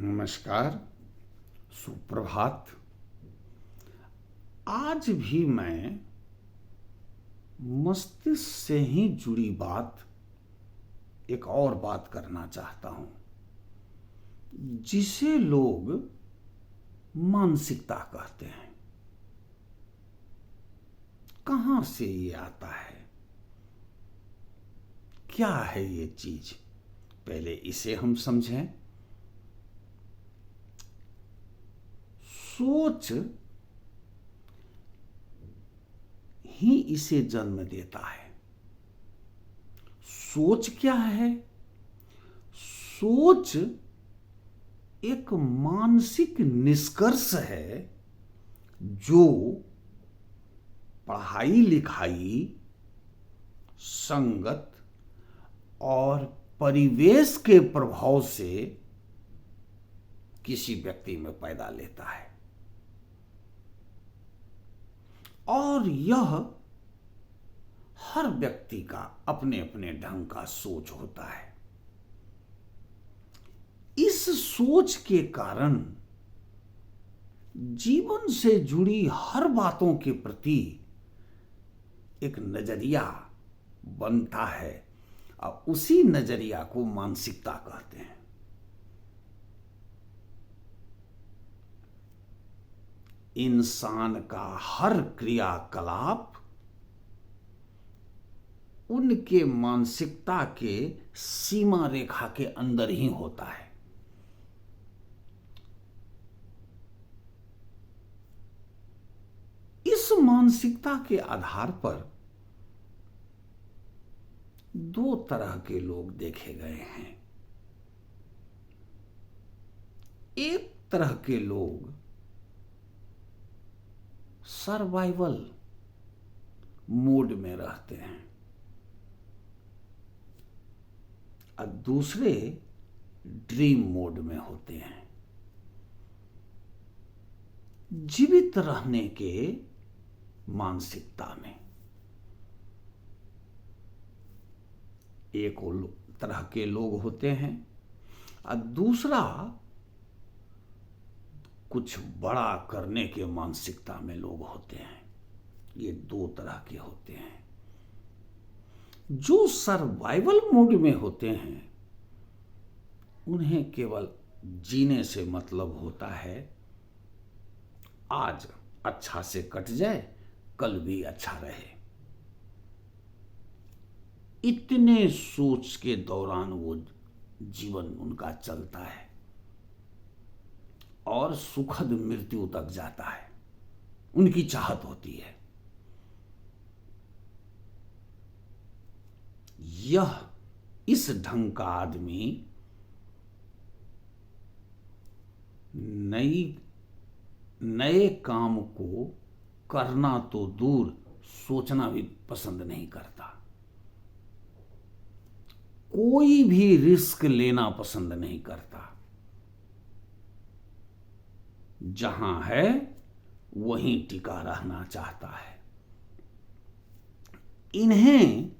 नमस्कार, सुप्रभात। आज भी मैं मस्तिष्क से ही जुड़ी एक और बात करना चाहता हूं, जिसे लोग मानसिकता कहते हैं। कहां से ये आता है? क्या है ये चीज? पहले इसे हम समझें। सोच ही इसे जन्म देता है। सोच क्या है? सोच एक मानसिक निष्कर्ष है जो पढ़ाई लिखाई, संगत और परिवेश के प्रभाव से किसी व्यक्ति में पैदा लेता है, और यह हर व्यक्ति का अपने अपने ढंग का सोच होता है। इस सोच के कारण जीवन से जुड़ी हर बातों के प्रति एक नजरिया बनता है, और उसी नजरिया को मानसिकता कहते हैं। इंसान का हर क्रियाकलाप उनके मानसिकता के सीमा रेखा के अंदर ही होता है। इस मानसिकता के आधार पर दो तरह के लोग देखे गए हैं। एक तरह के लोग सर्वाइवल मोड में रहते हैं, और दूसरे ड्रीम मोड में होते हैं। जीवित रहने के मानसिकता में एक तरह के लोग होते हैं, और दूसरा कुछ बड़ा करने के मानसिकता में लोग होते हैं। ये दो तरह के होते हैं। जो सर्वाइवल मोड में होते हैं उन्हें केवल जीने से मतलब होता है। आज अच्छा से कट जाए, कल भी अच्छा रहे। इतने सोच के दौरान वो जीवन उनका चलता है और सुखद मृत्यु तक जाता है, उनकी चाहत होती है। यह इस ढंग का आदमी नए काम को करना तो दूर, सोचना भी पसंद नहीं करता। कोई भी रिस्क लेना पसंद नहीं करता। जहां है वहीं टिका रहना चाहता है। इन्हें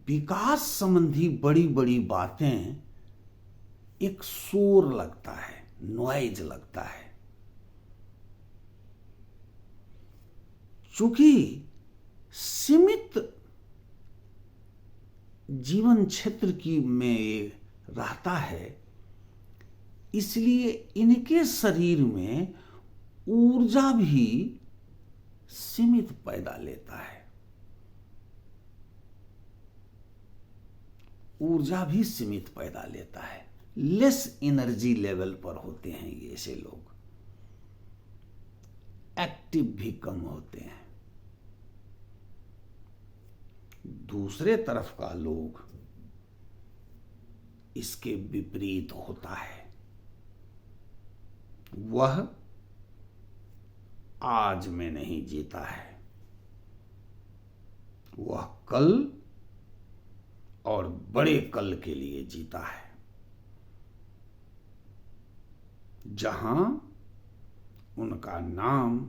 विकास संबंधी बड़ी बड़ी बातें एक शोर लगता है, नॉइज लगता है। चूंकि सीमित जीवन क्षेत्र की में रहता है, इसलिए इनके शरीर में ऊर्जा भी सीमित पैदा लेता है। ऊर्जा भी सीमित पैदा लेता है। लेस एनर्जी लेवल पर होते हैं ये ऐसे लोग। एक्टिव भी कम होते हैं। दूसरे तरफ का लोग इसके विपरीत होता है। वह आज में नहीं जीता है, वह कल और बड़े कल के लिए जीता है, जहां उनका नाम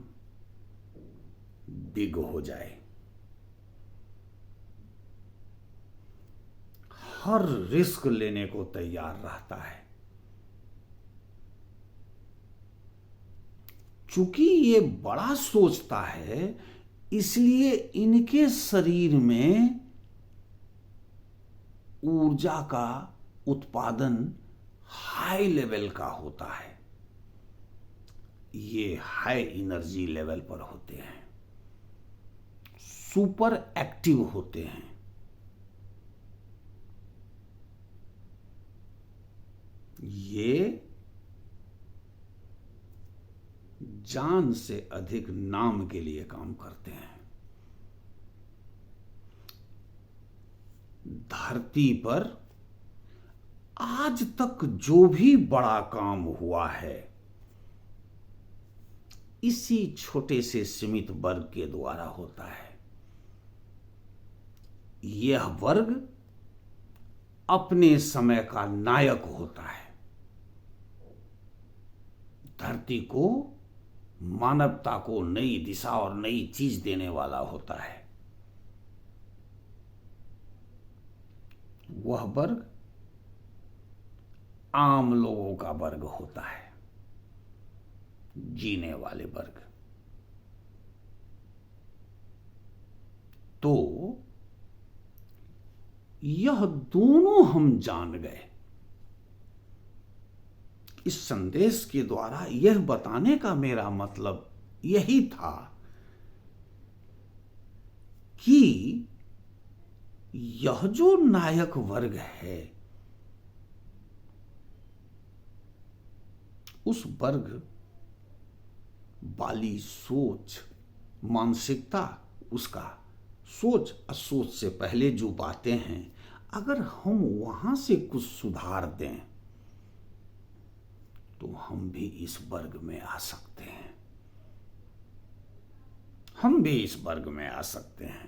बिग हो जाए। हर रिस्क लेने को तैयार रहता है। चूंकि ये बड़ा सोचता है, इसलिए इनके शरीर में ऊर्जा का उत्पादन हाई लेवल का होता है। ये हाई एनर्जी लेवल पर होते हैं, सुपर एक्टिव होते हैं। ये जान से अधिक नाम के लिए काम करते हैं। धरती पर आज तक जो भी बड़ा काम हुआ है, इसी छोटे से सीमित वर्ग के द्वारा होता है। यह वर्ग अपने समय का नायक होता है। धरती को, मानवता को नई दिशा और नई चीज देने वाला होता है। वह वर्ग आम लोगों का वर्ग होता है, जीने वाले वर्ग। तो यह दोनों हम जान गए। इस संदेश के द्वारा यह बताने का मेरा मतलब यही था कि यह जो नायक वर्ग है, उस वर्ग वाली सोच, मानसिकता, उसका सोच असोच से पहले जो बातें हैं, अगर हम वहां से कुछ सुधार दें तो हम भी इस वर्ग में आ सकते हैं। हम भी इस वर्ग में आ सकते हैं।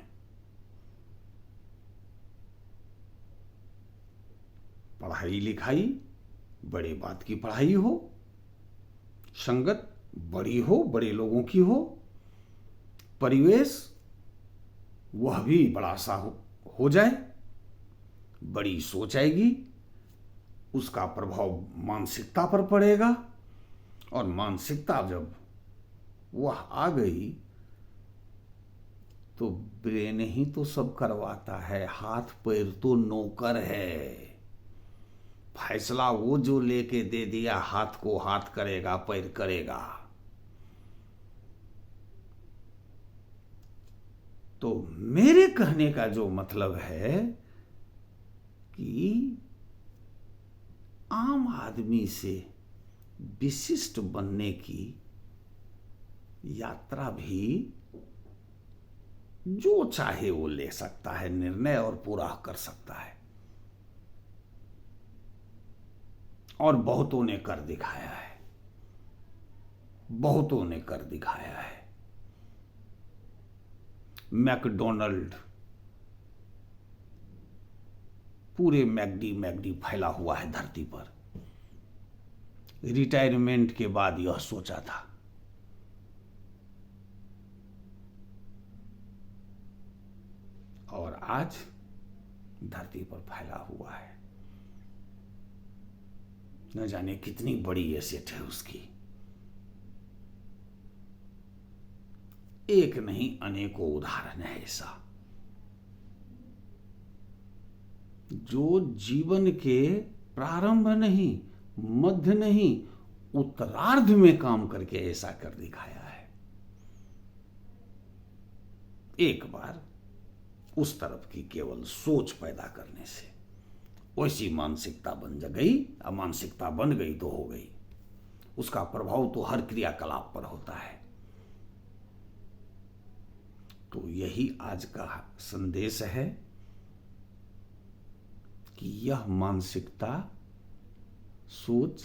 पढ़ाई लिखाई बड़े बात की पढ़ाई हो, संगत बड़ी हो, बड़े लोगों की हो, परिवेश वह भी बड़ा सा हो जाए, बड़ी सोच आएगी, उसका प्रभाव मानसिकता पर पड़ेगा, और मानसिकता जब वह आ गई तो ब्रेन ही तो सब करवाता है, हाथ पैर तो नौकर है। फैसला वो जो लेके दे दिया, हाथ को हाथ करेगा, पैर करेगा। तो मेरे कहने का जो मतलब है कि आम आदमी से विशिष्ट बनने की यात्रा भी जो चाहे वो ले सकता है निर्णय, और पूरा कर सकता है। और बहुतों ने कर दिखाया है, बहुतों ने कर दिखाया है। मैकडोनल्ड, पूरे मैकडी फैला हुआ है धरती पर। रिटायरमेंट के बाद यह सोचा था। और आज धरती पर फैला हुआ है। न जाने कितनी बड़ी एसेट है उसकी। एक नहीं अनेकों उदाहरण है ऐसा, जो जीवन के प्रारंभ नहीं, मध्य नहीं, उत्तरार्ध में काम करके ऐसा कर दिखाया है। एक बार उस तरफ की केवल सोच पैदा करने से वैसी मानसिकता बन गई। अब मानसिकता बन गई तो हो गई, उसका प्रभाव तो हर क्रियाकलाप पर होता है। तो यही आज का संदेश है कि यह मानसिकता, सोच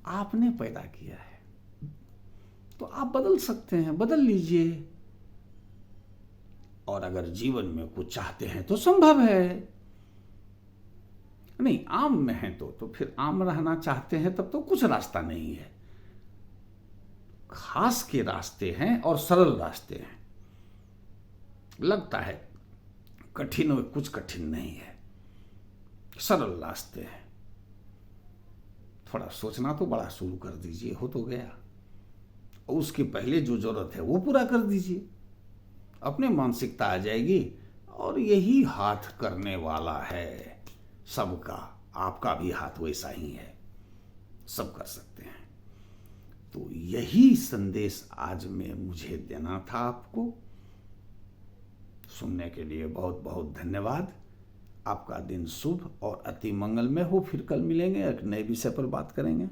आपने पैदा किया है, तो आप बदल सकते हैं, बदल लीजिए। और अगर जीवन में कुछ चाहते हैं तो संभव है। नहीं, आम में है तो फिर आम रहना चाहते हैं तब तो कुछ रास्ता नहीं है। खास के रास्ते हैं और सरल रास्ते हैं। लगता है कठिन, कुछ कठिन नहीं है। सरल रास्ते हैं। थोड़ा सोचना तो बड़ा शुरू कर दीजिए, हो तो गया। और उसके पहले जो जरूरत है वो पूरा कर दीजिए, अपने मानसिकता आ जाएगी। और यही हाथ करने वाला है सबका, आपका भी हाथ वैसा ही है, सब कर सकते हैं। तो यही संदेश आज में मुझे देना था आपको। सुनने के लिए बहुत बहुत धन्यवाद। आपका दिन शुभ और अति मंगलमय हो। फिर कल मिलेंगे, एक नए विषय पर बात करेंगे।